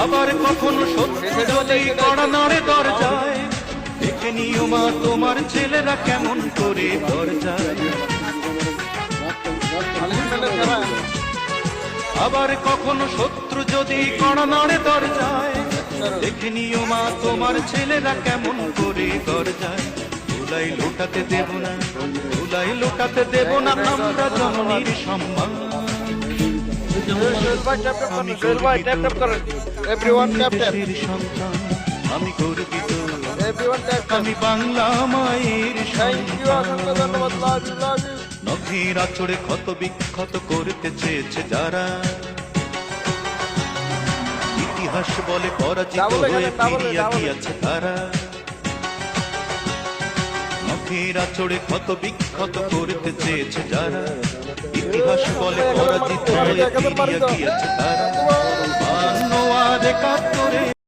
আবার কখনো সত্যি যদি কড়া নাড়ে দরজায়, দেখে নিও মা তোমার ছেলেরা কেমন করে দরজায়। আবার কখনো শত্রু যদি কড়া নাড়ে দরজায়, দেখে নিও মা তোমার ছেলেরা কেমন করে দরজায়। ধুলাই লোটাতে দেব না, ধুলাই লোটাতে দেব না আমরা জননীর সম্মান। আমি দেশের সন্তান, আমি গর্বিত, আমি বাংলা মায়ের সন্তান। নখের আঁচড়ে ক্ষত বিক্ষত করতে চেয়েছে যারা, ইতিহাস বলে পরাজিত হয়ে ফিরিয়া গিয়েছে তারা। নখের আঁচড়ে ক্ষত বিক্ষত করতে চেয়েছে যারা, ইতিহাস বলে পরাজিত হয়ে ফিরিয়া গিয়েছে তারা।